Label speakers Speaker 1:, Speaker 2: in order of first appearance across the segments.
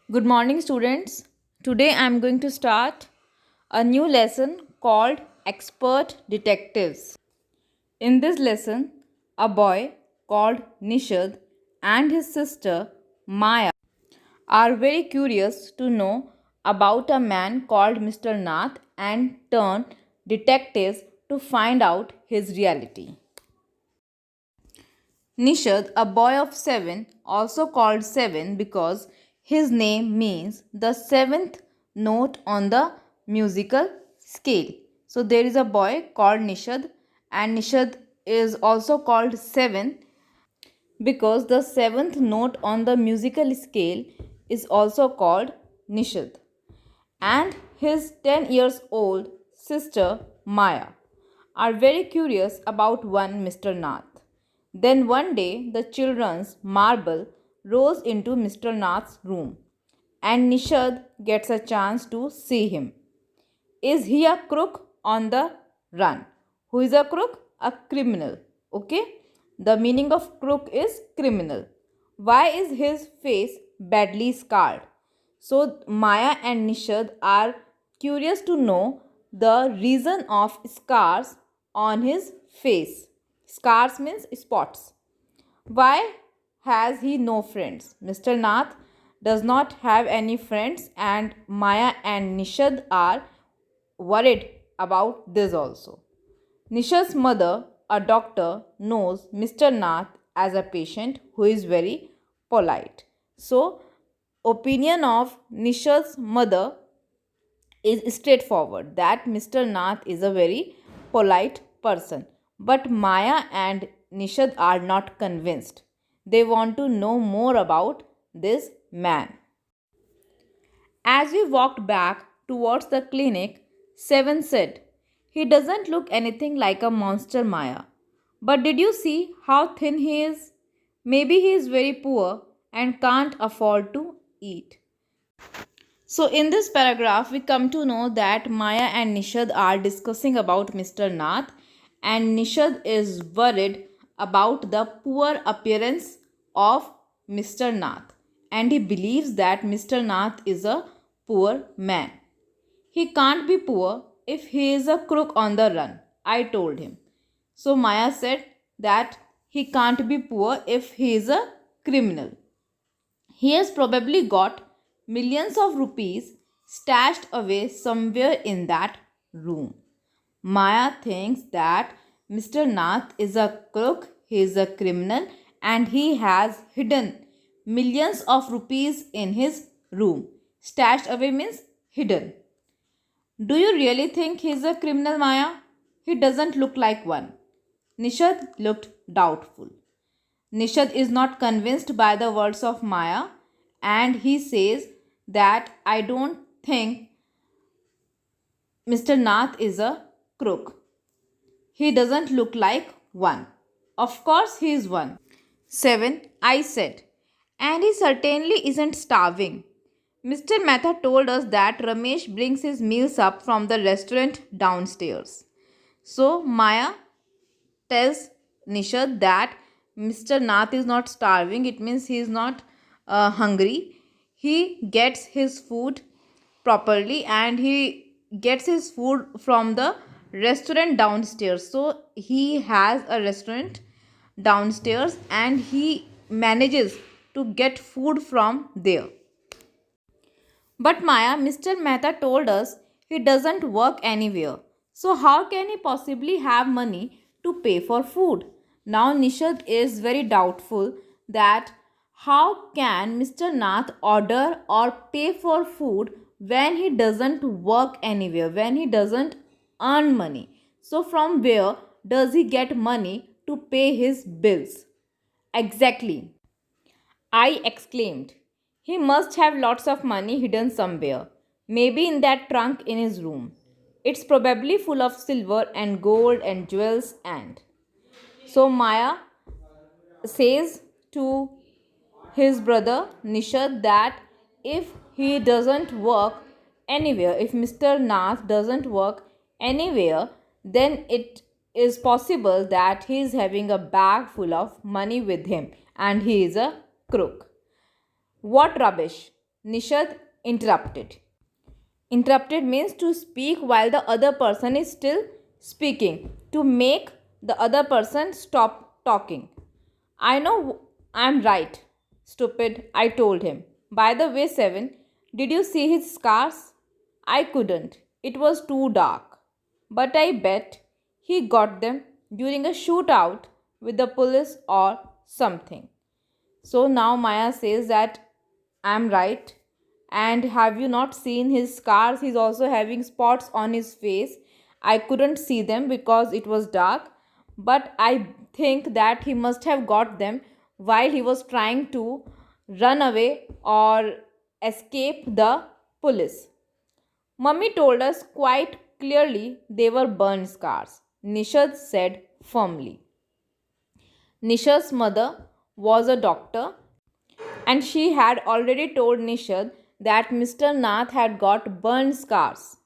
Speaker 1: Good morning, students. Today I am going to start a new lesson called Expert Detectives. In this lesson, a boy called Nishad and his sister Maya are very curious to know about a man called Mr. Nath and turn detectives to find out his reality. Nishad, a boy of 7, also called 7 because his name means the seventh note on the musical scale. So there is a boy called Nishad, and Nishad is also called 7 because the seventh note on the musical scale is also called Nishad. And his 10 years old sister Maya are very curious about one Mr. Nath. Then one day the children's marble rolls into Mr. Nath's room and Nishad gets a chance to see him. Is he a crook on the run? Who is a crook? A criminal. Okay? The meaning of crook is criminal. Why is his face badly scarred? So Maya and Nishad are curious to know the reason of scars on his face. Scars means spots. Why has he no friends? Mr. Nath does not have any friends, and Maya and Nishad are worried about this also. Nishad's mother, a doctor, knows Mr. Nath as a patient who is very polite. So, opinion of Nishad's mother is straightforward that Mr. Nath is a very polite person. But Maya and Nishad are not convinced. They want to know more about this man. As we walked back towards the clinic, Seven said, "He doesn't look anything like a monster, Maya. But did you see how thin he is? Maybe he is very poor and can't afford to eat." So, in this paragraph, we come to know that Maya and Nishad are discussing about Mr. Nath, and Nishad is worried about the poor appearance of Mr. Nath, and he believes that Mr. Nath is a poor man. He can't be poor if he is a crook on the run, I told him. So Maya said that he can't be poor if he is a criminal. He has probably got millions of rupees stashed away somewhere in that room. Maya thinks that Mr. Nath is a crook, he is a criminal, and he has hidden millions of rupees in his room. Stashed away means hidden. Do you really think he is a criminal, Maya? He doesn't look like one. Nishad looked doubtful. Nishad is not convinced by the words of Maya, and he says that I don't think Mr. Nath is a crook. He doesn't look like one. Of course, he is one. 7. I said, and he certainly isn't starving. Mr. Mehta told us that Ramesh brings his meals up from the restaurant downstairs. So Maya tells Nishad that Mr. Nath is not starving. It means he is not hungry. He gets his food properly, and he gets his food from the restaurant downstairs. So he has a restaurant downstairs and he manages to get food from there. But Maya, Mr. Mehta told us he doesn't work anywhere. So how can he possibly have money to pay for food? Now Nishad is very doubtful that how can Mr. Nath order or pay for food when he doesn't work anywhere, when he doesn't earn money. So from where does he get money to pay his bills? Exactly, I exclaimed. He must have lots of money hidden somewhere, maybe in that trunk in his room. It's probably full of silver and gold and jewels and. So Maya says to his brother Nishad that if he doesn't work anywhere, if Mr. Nath doesn't work anywhere, then it is possible that he is having a bag full of money with him and he is a crook. What rubbish! Nishad interrupted. Interrupted means to speak while the other person is still speaking, to make the other person stop talking. I know I'm right, stupid, I told him. By the way, Seven, did you see his scars? I couldn't. It was too dark. But I bet he got them during a shootout with the police or something. So now Maya says that I'm right. And have you not seen his scars? He's also having spots on his face. I couldn't see them because it was dark, but I think that he must have got them while he was trying to run away or escape the police. Mummy told us quite clearly they were burn scars, Nishad said firmly. Nishad's mother was a doctor and she had already told Nishad that Mr. Nath had got burn scars.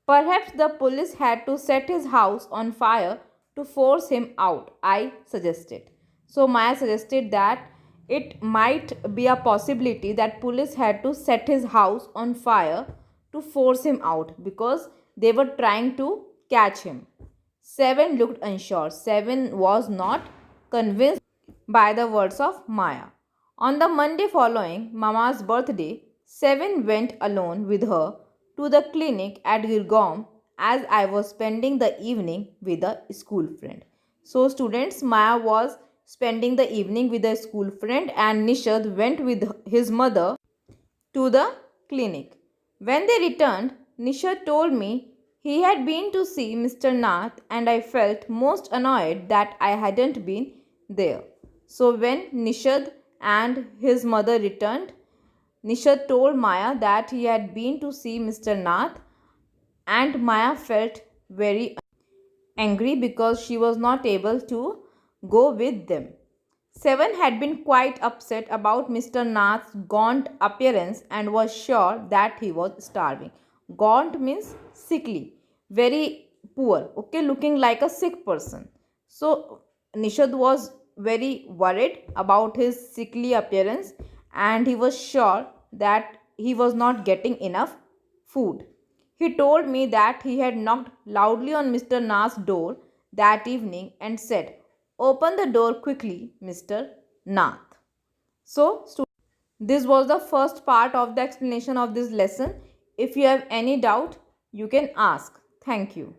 Speaker 1: Perhaps the police had to set his house on fire to force him out, I suggested. So Maya suggested that it might be a possibility that police had to set his house on fire to force him out because they were trying to catch him. Seven looked unsure. Seven was not convinced by the words of Maya. On the Monday following Mama's birthday, Seven went alone with her to the clinic at Girgaon as I was spending the evening with a school friend. So, students, Maya was spending the evening with a school friend and Nishad went with his mother to the clinic. When they returned, Nishad told me he had been to see Mr. Nath and I felt most annoyed that I hadn't been there. So when Nishad and his mother returned, Nishad told Maya that he had been to see Mr. Nath and Maya felt very angry because she was not able to go with them. Seven had been quite upset about Mr. Nath's gaunt appearance and was sure that he was starving. Gaunt means sickly, very poor, okay, looking like a sick person. So Nishad was very worried about his sickly appearance and he was sure that he was not getting enough food. He told me that he had knocked loudly on Mr. Nath's door that evening and said, "Open the door quickly, Mr. Nath." So, this was the first part of the explanation of this lesson. If you have any doubt, you can ask. Thank you.